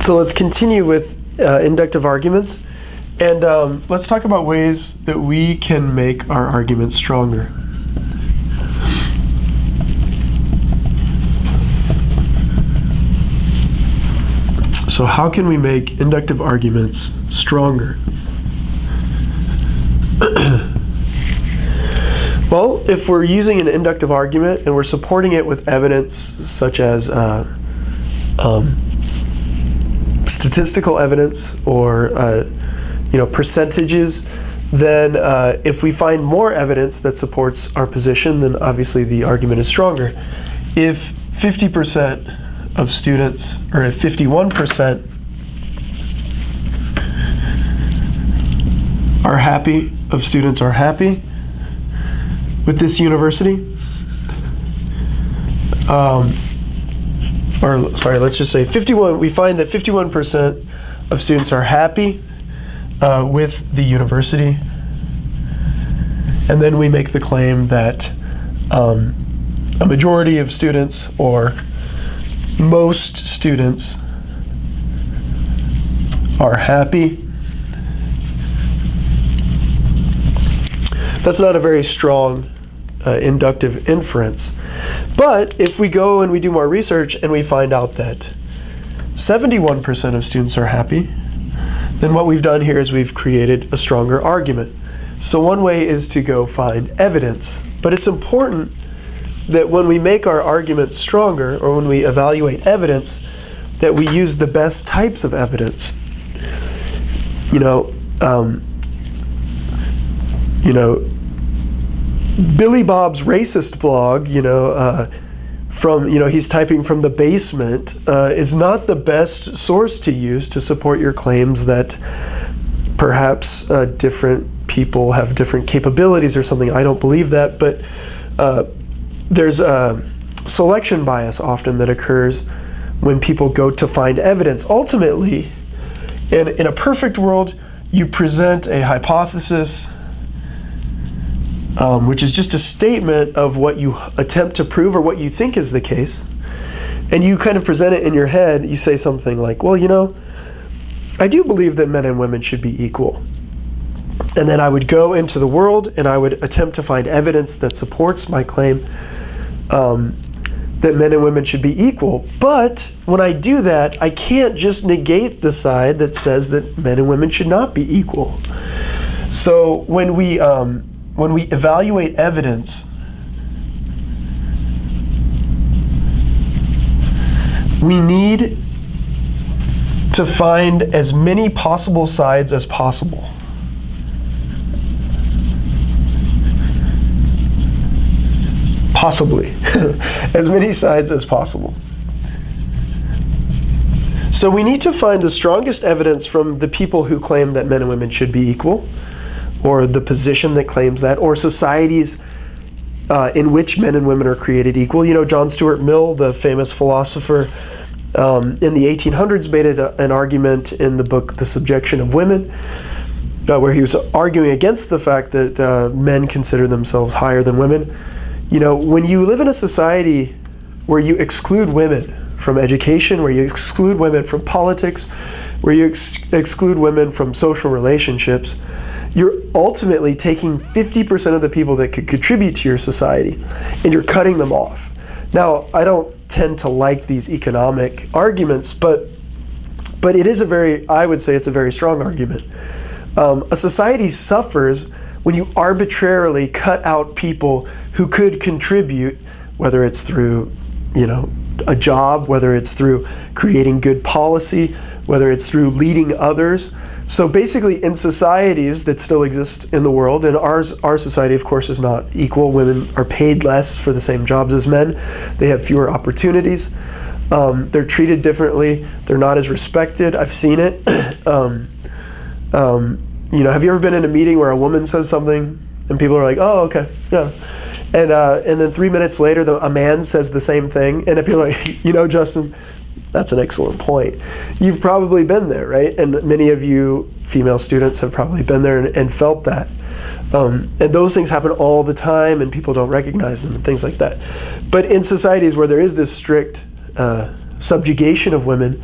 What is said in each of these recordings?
So let's continue with inductive arguments, and let's talk about ways that we can make our arguments stronger. So how can we make inductive arguments stronger? Well, if we're using an inductive argument and we're supporting it with evidence such as statistical evidence or percentages, then if we find more evidence that supports our position, then obviously the argument is stronger. If 50% of students, or if 51% are happy, of students are happy with this university, let's just say 51, we find that 51% of students are happy with the university, and then we make the claim that a majority of students, or most students, are happy. That's not a very strong inductive inference. But if we go and we do more research and we find out that 71% of students are happy, then what we've done here is we've created a stronger argument. So one way is to go find evidence. But it's important that when we make our argument stronger, or when we evaluate evidence, that we use the best types of evidence. Billy Bob's racist blog, he's typing from the basement, is not the best source to use to support your claims that perhaps different people have different capabilities or something. I don't believe that, but there's a selection bias often that occurs when people go to find evidence. Ultimately, in a perfect world, you present a hypothesis, which is just a statement of what you attempt to prove or what you think is the case, and you kind of present it in your head. You say something like, well, I do believe that men and women should be equal. And then I would go into the world and I would attempt to find evidence that supports my claim that men and women should be equal. But when I do that, I can't just negate the side that says that men and women should not be equal. So when we evaluate evidence, we need to find as many possible sides as possible. Possibly. As many sides as possible. So we need to find the strongest evidence from the people who claim that men and women should be equal, or the position that claims that, or societies in which men and women are created equal. John Stuart Mill, the famous philosopher, in the 1800s made an argument in the book The Subjection of Women, where he was arguing against the fact that men consider themselves higher than women. When you live in a society where you exclude women from education, where you exclude women from politics, where you exclude women from social relationships, you're ultimately taking 50% of the people that could contribute to your society, and you're cutting them off. Now, I don't tend to like these economic arguments, but it is I would say it's a very strong argument. A society suffers when you arbitrarily cut out people who could contribute, whether it's through, a job, whether it's through creating good policy, whether it's through leading others. So basically, in societies that still exist in the world, and our society, of course, is not equal. Women are paid less for the same jobs as men. They have fewer opportunities. They're treated differently. They're not as respected. I've seen it. Have you ever been in a meeting where a woman says something and people are like, oh, okay, yeah. And then 3 minutes later, a man says the same thing, and people are like, Justin, that's an excellent point. You've probably been there, right? And many of you female students have probably been there and felt that. And those things happen all the time, and people don't recognize them and things like that. But in societies where there is this strict subjugation of women,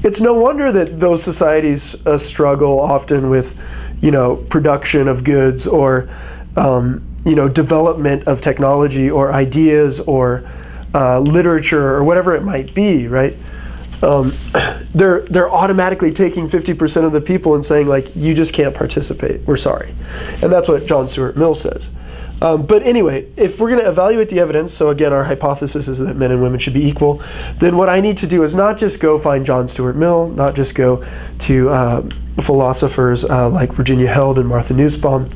it's no wonder that those societies struggle often with, production of goods or, development of technology or ideas or literature or whatever it might be, right? They're automatically taking 50% of the people and saying, like, you just can't participate. We're sorry. And that's what John Stuart Mill says. But anyway, if we're going to evaluate the evidence, so again, our hypothesis is that men and women should be equal, then what I need to do is not just go find John Stuart Mill, not just go to philosophers like Virginia Held and Martha Nussbaum,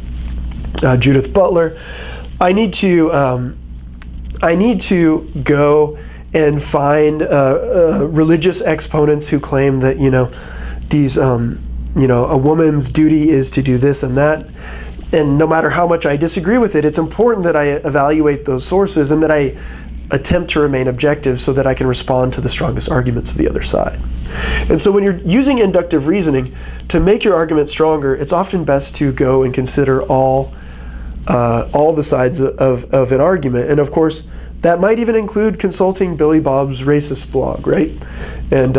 Judith Butler. I need to go and find religious exponents who claim that these a woman's duty is to do this and that. And no matter how much I disagree with it, it's important that I evaluate those sources and that I attempt to remain objective so that I can respond to the strongest arguments of the other side. And so when you're using inductive reasoning to make your argument stronger, it's often best to go and consider all the sides of an argument. And of course, that might even include consulting Billy Bob's racist blog, right? And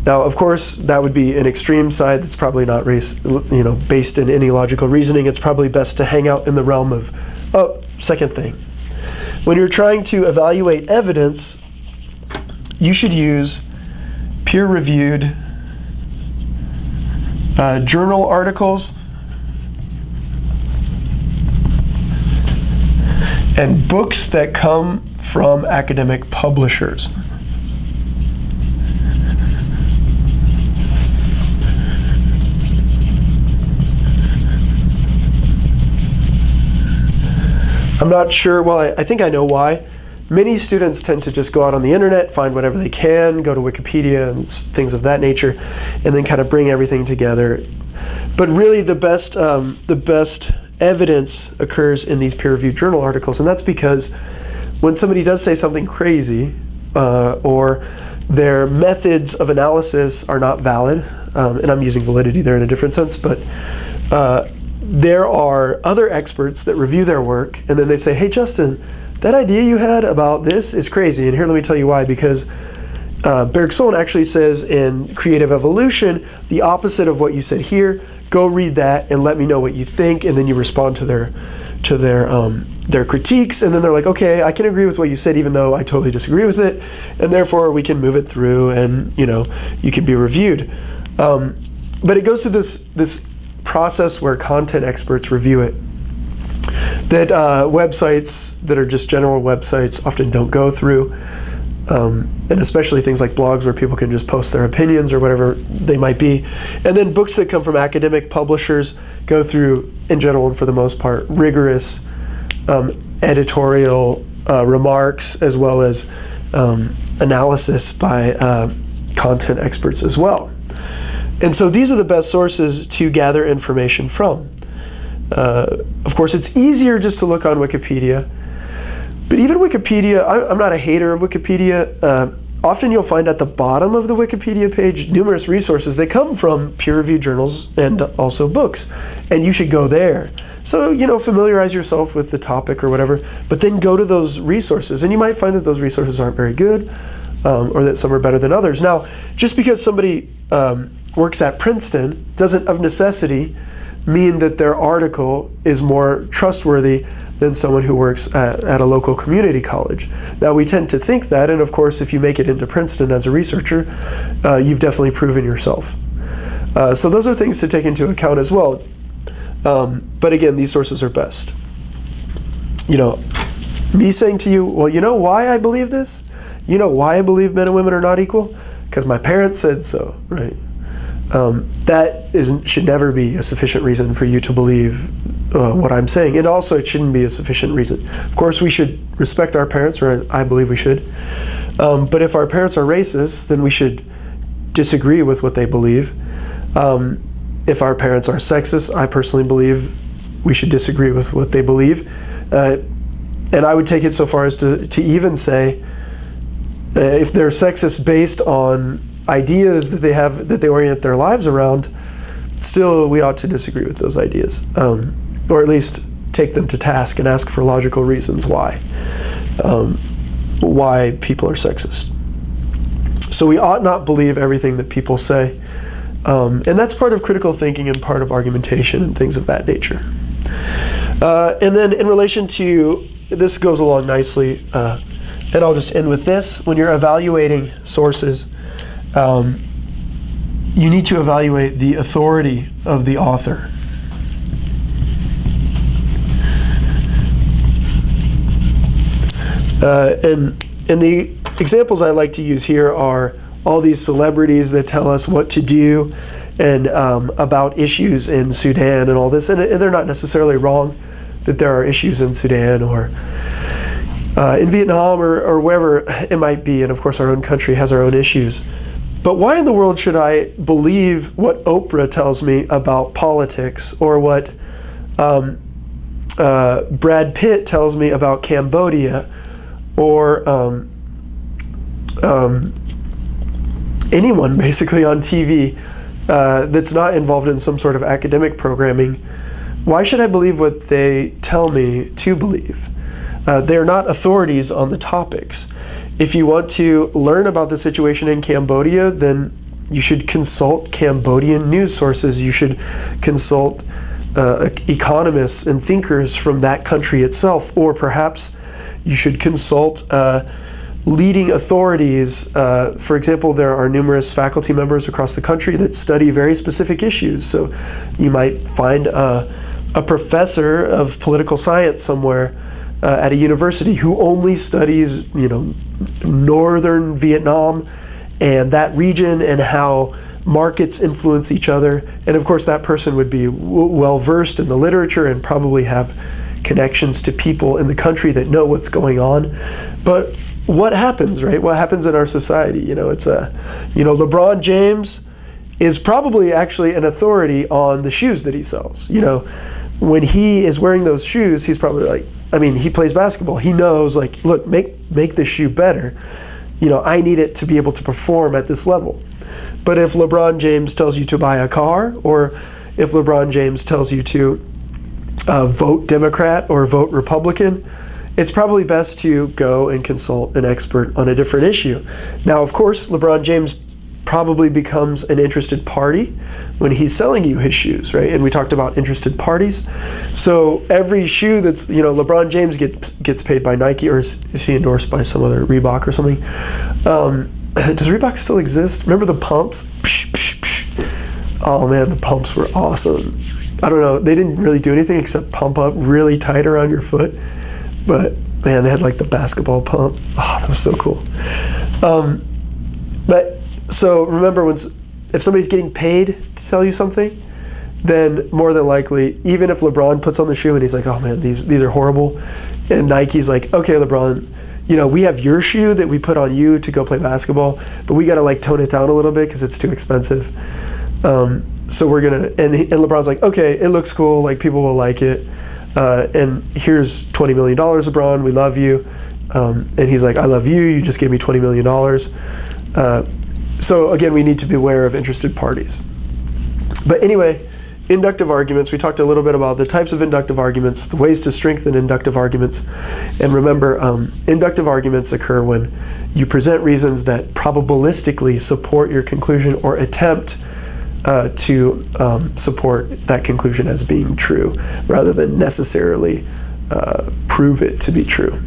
now, of course, that would be an extreme side that's probably not based in any logical reasoning. It's probably best to hang out in the realm of, second thing. When you're trying to evaluate evidence, you should use peer-reviewed journal articles and books that come from academic publishers. I'm not sure, well, I think I know why. Many students tend to just go out on the internet, find whatever they can, go to Wikipedia and things of that nature, and then kind of bring everything together. But really the best evidence occurs in these peer-reviewed journal articles, and that's because when somebody does say something crazy or their methods of analysis are not valid, and I'm using validity there in a different sense, but there are other experts that review their work, and then they say, hey, Justin, that idea you had about this is crazy, and here, let me tell you why, because Bergson actually says in Creative Evolution the opposite of what you said here. Go read that and let me know what you think, and then you respond to their critiques, and then they're like, okay, I can agree with what you said even though I totally disagree with it, and therefore we can move it through and you can be reviewed. But it goes through this process where content experts review it that websites that are just general websites often don't go through, and especially things like blogs where people can just post their opinions or whatever they might be. And then books that come from academic publishers go through, in general and for the most part, rigorous editorial remarks as well as analysis by content experts as well. And so these are the best sources to gather information from. Of course, it's easier just to look on Wikipedia, but even Wikipedia, I'm not a hater of Wikipedia. Often you'll find at the bottom of the Wikipedia page numerous resources that come from peer-reviewed journals and also books, and you should go there. So, familiarize yourself with the topic or whatever, but then go to those resources, and you might find that those resources aren't very good, or that some are better than others. Now, just because somebody works at Princeton doesn't of necessity mean that their article is more trustworthy than someone who works at a local community college. Now, we tend to think that, and of course, if you make it into Princeton as a researcher, you've definitely proven yourself. So those are things to take into account as well. But again, these sources are best. Me saying to you, well, you know why I believe this? You know why I believe men and women are not equal? Because my parents said so, right? That should never be a sufficient reason for you to believe what I'm saying. And also, it shouldn't be a sufficient reason. Of course, we should respect our parents, or I believe we should. But if our parents are racist, then we should disagree with what they believe. If our parents are sexist, I personally believe we should disagree with what they believe. And I would take it so far as to even say, if they're sexist based on ideas that they have, that they orient their lives around, still we ought to disagree with those ideas, or at least take them to task and ask for logical reasons why people are sexist. So we ought not believe everything that people say. And that's part of critical thinking and part of argumentation and things of that nature. And then in relation to, this goes along nicely, and I'll just end with this. When you're evaluating sources, you need to evaluate the authority of the author. And the examples I like to use here are all these celebrities that tell us what to do and about issues in Sudan and all this. And they're not necessarily wrong that there are issues in Sudan or in Vietnam or wherever it might be. And of course, our own country has our own issues. But why in the world should I believe what Oprah tells me about politics or what Brad Pitt tells me about Cambodia or anyone basically on TV that's not involved in some sort of academic programming? Why should I believe what they tell me to believe? They're not authorities on the topics. If you want to learn about the situation in Cambodia, then you should consult Cambodian news sources. You should consult economists and thinkers from that country itself, or perhaps you should consult leading authorities. For example, there are numerous faculty members across the country that study very specific issues. So you might find a professor of political science somewhere at a university who only studies, northern Vietnam and that region and how markets influence each other. And of course, that person would be well versed in the literature and probably have connections to people in the country that know what's going on. But what happens, right? What happens in our society? LeBron James is probably actually an authority on the shoes that he sells. When he is wearing those shoes, he's probably he plays basketball. He knows, look, make this shoe better. I need it to be able to perform at this level. But if LeBron James tells you to buy a car, or if LeBron James tells you to vote Democrat or vote Republican, it's probably best to go and consult an expert on a different issue. Now, of course, LeBron James probably becomes an interested party when he's selling you his shoes, right? And we talked about interested parties. So every shoe that's, LeBron James gets paid by Nike, or is he endorsed by some other Reebok or something? Does Reebok still exist? Remember the pumps? Oh man, the pumps were awesome. I don't know, they didn't really do anything except pump up really tight around your foot. But man, they had the basketball pump. Oh, that was so cool. So remember, if somebody's getting paid to tell you something, then more than likely, even if LeBron puts on the shoe and he's like, oh man, these are horrible, and Nike's like, okay, LeBron, we have your shoe that we put on you to go play basketball, but we got to tone it down a little bit because it's too expensive. So we're gonna, and LeBron's like, okay, it looks cool, people will like it, and here's $20 million, LeBron, we love you. And he's like, I love you, you just gave me $20 million. So again, we need to be aware of interested parties. But anyway, inductive arguments, we talked a little bit about the types of inductive arguments, the ways to strengthen inductive arguments. And remember, inductive arguments occur when you present reasons that probabilistically support your conclusion or attempt to support that conclusion as being true, rather than necessarily prove it to be true.